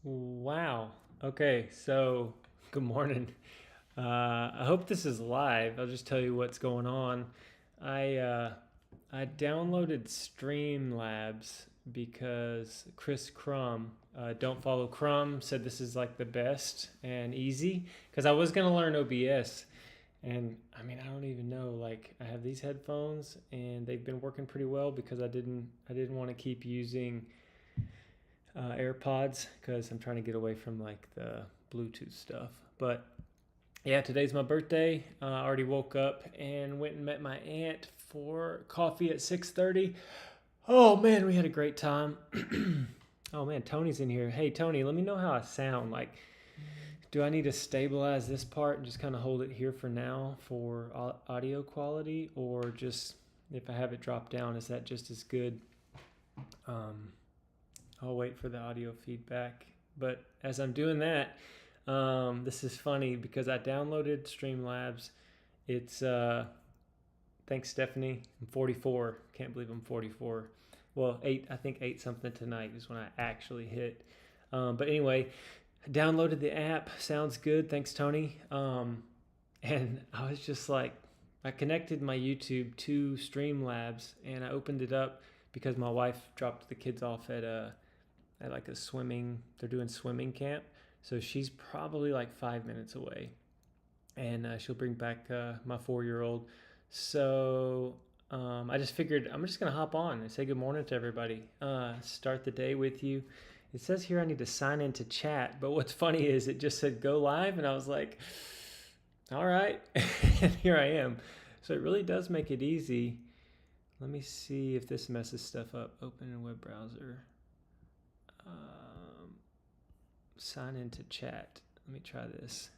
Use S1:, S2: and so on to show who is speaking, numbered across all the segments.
S1: Wow. Okay, so good morning. I hope this is live. I'll just tell you what's going on. I uh, I downloaded Streamlabs because Chris Crum, don't follow Crum, said this is like the best and easy. Because I was gonna learn OBS, and I mean I don't even know. Like I have these headphones, and they've been working pretty well because I didn't want to keep using AirPods because I'm trying to get away from like the Bluetooth stuff. But yeah, today's my birthday. I already woke up and went and met my aunt for coffee at 6:30. Oh man, we had a great time. Oh man, Tony's in here. Hey Tony, let me know how I sound. Like, do I need to stabilize this part and just kind of hold it here for now for audio quality, or just if I have it drop down, is that just as good? Um, I'll wait for the audio feedback. But as I'm doing that, this is funny because I downloaded Streamlabs. It's thanks Stephanie. I'm 44. Can't believe I'm 44. Well, eight. I think eight something tonight is when I actually hit. But anyway, I downloaded the app. Sounds good. Thanks Tony. And I was just like, I connected my YouTube to Streamlabs and I opened it up because my wife dropped the kids off at like a swimming, they're doing swimming camp. So she's probably like 5 minutes away. And she'll bring back my 4 year old. So I just figured I'm just going to hop on and say good morning to everybody. Start the day with you. It says here I need to sign into chat. But what's funny is it just said go live. And I was like, all right. And here I am. So it really does make it easy. Let me see if this messes stuff up. Open in web browser. Um, Sign into chat. Let me try this.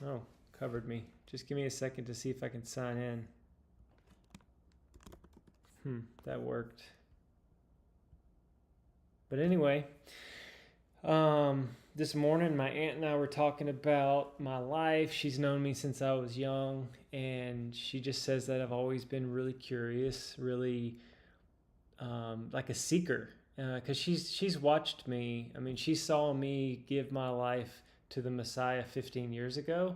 S1: Oh, covered me. Just give me a second to see if I can sign in. That worked. But anyway, this morning my aunt and I were talking about my life. She's known me since I was young, and she just says that I've always been really curious, really like a seeker, because she's watched me. I mean, she saw me give my life to the Messiah 15 years ago,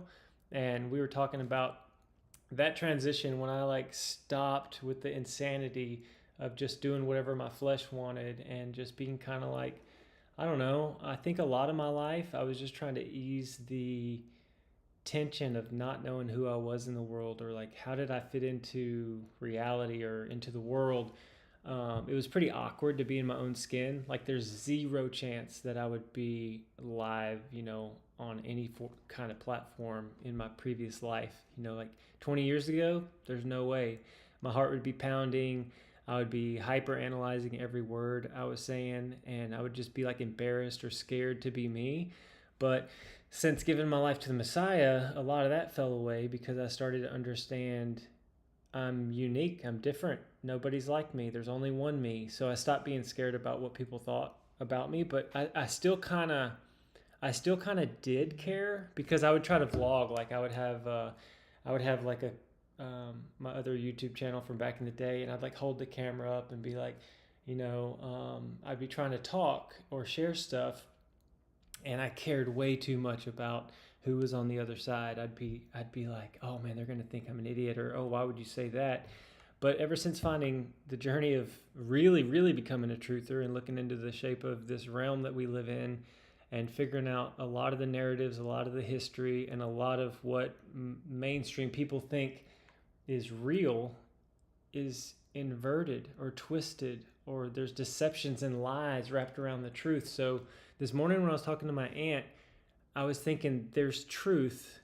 S1: and we were talking about that transition when I like stopped with the insanity of just doing whatever my flesh wanted and just being kind of like, I don't know. I think a lot of my life I was just trying to ease the tension of not knowing who I was in the world, or like how did I fit into reality or into the world. It was pretty awkward to be in my own skin. Like there's zero chance that I would be live, on any kind of platform in my previous life. Like 20 years ago, there's no way. My heart would be pounding. I would be hyper analyzing every word I was saying, and I would just be like embarrassed or scared to be me. But since giving my life to the Messiah, a lot of that fell away because I started to understand I'm unique, I'm different. Nobody's like me. There's only one me. So I stopped being scared about what people thought about me, but I still kind of did care because I would try to vlog. Like I would have like a my other YouTube channel from back in the day, and I'd like hold the camera up and be like, I'd be trying to talk or share stuff, and I cared way too much about who was on the other side. I'd be like, oh man, they're gonna think I'm an idiot, or oh, why would you say that? But ever since finding the journey of really, really becoming a truther and looking into the shape of this realm that we live in, and figuring out a lot of the narratives, a lot of the history, and a lot of what mainstream people think is real is inverted or twisted, or there's deceptions and lies wrapped around the truth. So this morning when I was talking to my aunt, I was thinking there's truth.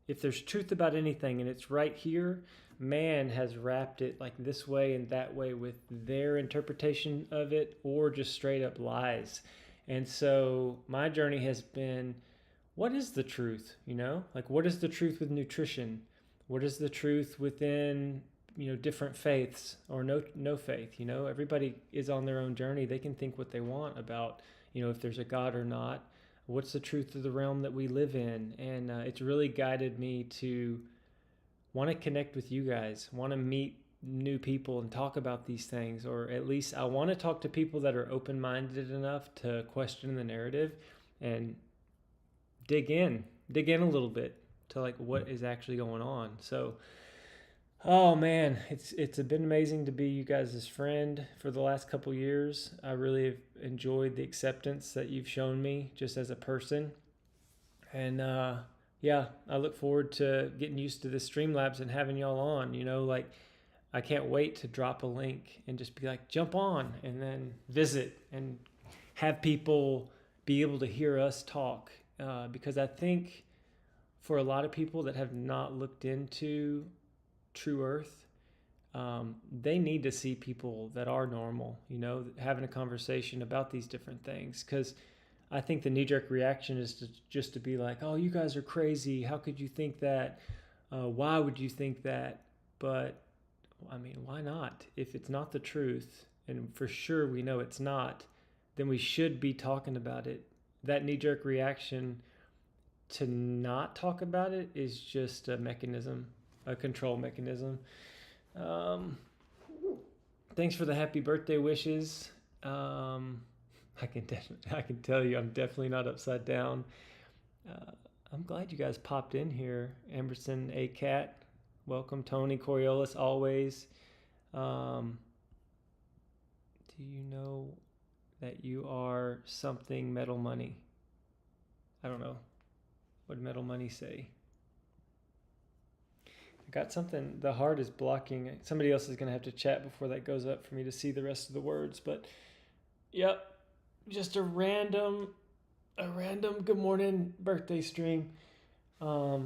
S1: If there's truth about anything and it's right here, man has wrapped it like this way and that way with their interpretation of it, or just straight up lies. And so my journey has been, what is the truth? Like what is the truth with nutrition? What is the truth within different faiths or no faith? Everybody is on their own journey. They can think what they want about if there's a God or not. What's the truth of the realm that we live in? And it's really guided me to want to connect with you guys, want to meet new people and talk about these things, or at least I want to talk to people that are open-minded enough to question the narrative and dig in a little bit to like what is actually going on. So oh man, it's been amazing to be you guys' friend for the last couple years. I really have enjoyed the acceptance that you've shown me just as a person. And yeah, I look forward to getting used to the Streamlabs and having y'all on. Like I can't wait to drop a link and just be like, jump on and then visit and have people be able to hear us talk. Because I think for a lot of people that have not looked into True Earth, they need to see people that are normal, having a conversation about these different things. Because I think the knee-jerk reaction is just to be like, oh, you guys are crazy. How could you think that? Why would you think that? But, I mean, why not? If it's not the truth, and for sure we know it's not, then we should be talking about it. That knee-jerk reaction to not talk about it is just a mechanism, a control mechanism. Thanks for the happy birthday wishes. I can tell you I'm definitely not upside down. I'm glad you guys popped in here. Emerson A. Cat, welcome. Tony Coriolis, always. Do you know that you are something Metal Money? I don't know. What did Metal Money say? I got something. The heart is blocking. Somebody else is going to have to chat before that goes up for me to see the rest of the words. But, yep. Just a random good morning birthday stream. What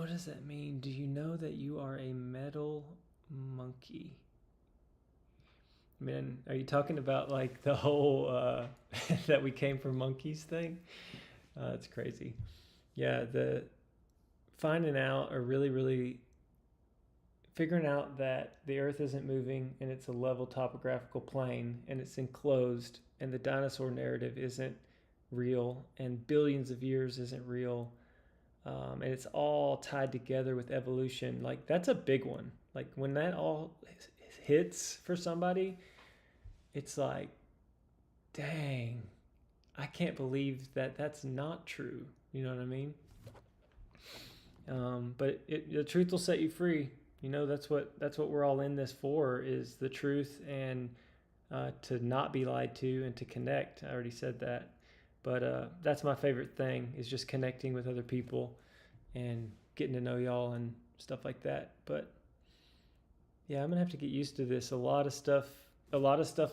S1: does that mean? Do you know that you are a metal monkey? Man, are you talking about like the whole that we came from monkeys thing? It's crazy. Yeah, the finding out or really figuring out that the earth isn't moving and it's a level topographical plane and it's enclosed and the dinosaur narrative isn't real and billions of years isn't real, and it's all tied together with evolution. Like that's a big one. Like when that all hits for somebody, it's like, dang, I can't believe that that's not true. You know what I mean? But the truth will set you free. That's what we're all in this for, is the truth, and to not be lied to and to connect. I already said that. But that's my favorite thing, is just connecting with other people and getting to know y'all and stuff like that. But yeah, I'm gonna have to get used to this. A lot of stuff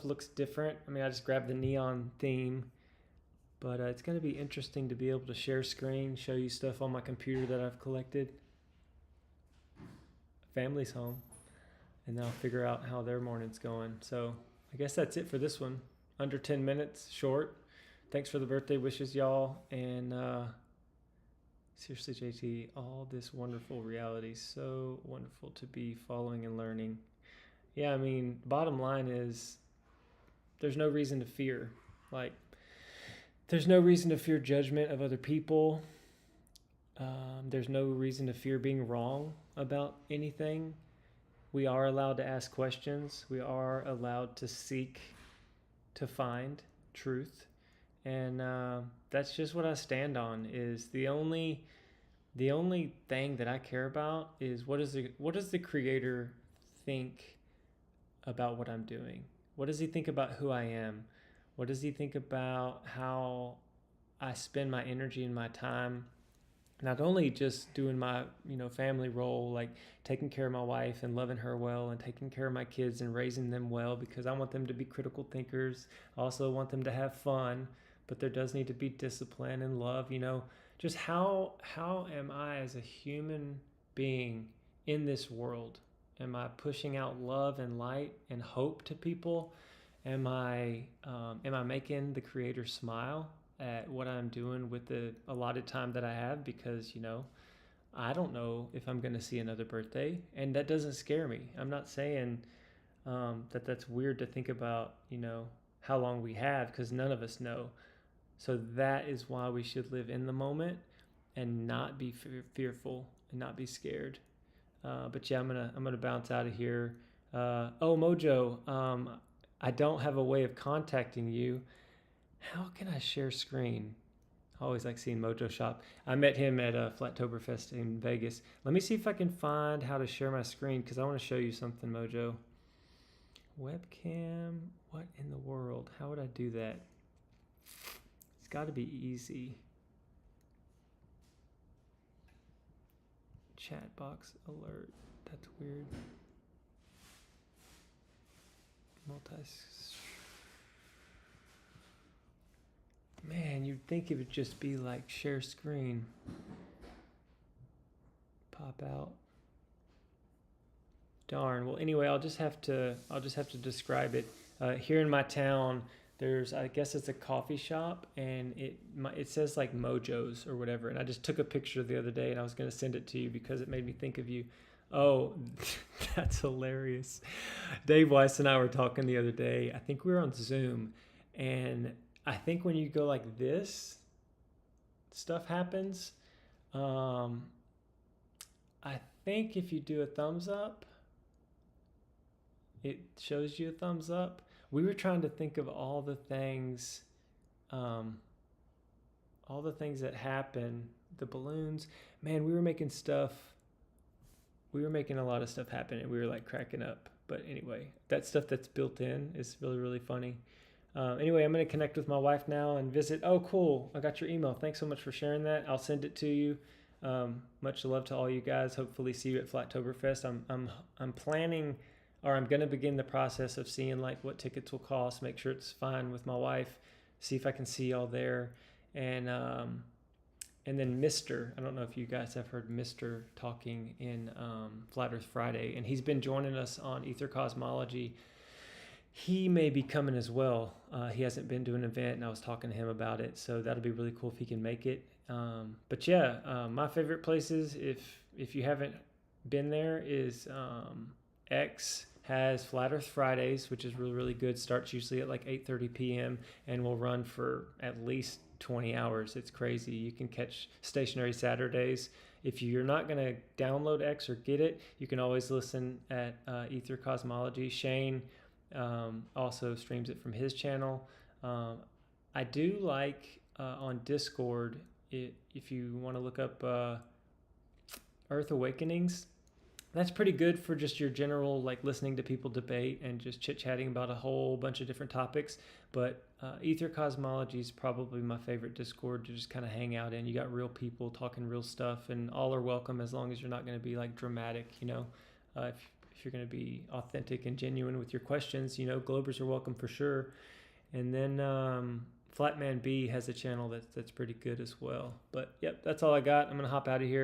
S1: looks different. I mean, I just grabbed the neon theme, but it's gonna be interesting to be able to share screen, show you stuff on my computer that I've collected. Family's home, and then I'll figure out how their morning's going. So I guess that's it for this one. Under 10 minutes, short. Thanks for the birthday wishes, y'all. And seriously, JT, all this wonderful reality, so wonderful to be following and learning. Yeah, I mean, bottom line is there's no reason to fear. Like, there's no reason to fear judgment of other people. There's no reason to fear being wrong about anything. We are allowed to ask questions. We are allowed to seek to find truth. And that's just what I stand on. Is the only thing that I care about is what does the Creator think about what I'm doing? What does he think about who I am? What does he think about how I spend my energy and my time? Not only just doing my family role, like taking care of my wife and loving her well, and taking care of my kids and raising them well, because I want them to be critical thinkers. I also want them to have fun, but there does need to be discipline and love. Just how am I as a human being in this world? Am I pushing out love and light and hope to people? Am I making the Creator smile at what I'm doing with the allotted time that I have? Because I don't know if I'm going to see another birthday, and that doesn't scare me. I'm not saying that that's weird to think about, how long we have, because none of us know. So that is why we should live in the moment and not be fearful and not be scared. But yeah, I'm gonna bounce out of here. Oh, Mojo, I don't have a way of contacting you. How can I share screen? I always like seeing Mojo shop. I met him at Flattoberfest in Vegas. Let me see if I can find how to share my screen because I want to show you something, Mojo. Webcam, what in the world? How would I do that? It's got to be easy. Chat box alert. That's weird. Man, you'd think it would just be like share screen. Pop out. Darn. Well, anyway, I'll just have to describe it. Here in my town, I guess it's a coffee shop, and it says like Mojo's or whatever. And I just took a picture the other day, and I was gonna send it to you because it made me think of you. Oh, that's hilarious. Dave Weiss and I were talking the other day. I think we were on Zoom, and I think when you go like this, stuff happens. I think if you do a thumbs up, it shows you a thumbs up. We were trying to think of all the things that happen. The balloons, man, we were making a lot of stuff happen, and we were like cracking up. But anyway, that stuff that's built in is really, really funny. Anyway, I'm going to connect with my wife now and visit. Oh, cool. I got your email. Thanks so much for sharing that. I'll send it to you. Much love to all you guys. Hopefully see you at Flattoberfest. I'm planning, or I'm going to begin the process of seeing like what tickets will cost, make sure it's fine with my wife, see if I can see y'all there. And then Mr. I don't know if you guys have heard Mr. talking in Flat Earth Friday, and he's been joining us on Ether Cosmology. He may be coming as well. He hasn't been to an event, and I was talking to him about it, so that'll be really cool if he can make it. But yeah, my favorite places, if you haven't been there, is X has Flat Earth Fridays, which is really, really good. Starts usually at like 8:30 p.m. and will run for at least 20 hours. It's crazy. You can catch Stationary Saturdays. If you're not going to download X or get it, you can always listen at Ether Cosmology. Shane also streams it from his channel. I do like on Discord, if you want to look up Earth Awakenings, that's pretty good for just your general like listening to people debate and just chit-chatting about a whole bunch of different topics. But Ether Cosmology is probably my favorite Discord to just kind of hang out in. You got real people talking real stuff, and all are welcome as long as you're not going to be like dramatic, you know. If you're going to be authentic and genuine with your questions, you know, Globers are welcome for sure. And then Flatman B has a channel that's pretty good as well. But yep, that's all I got. I'm going to hop out of here.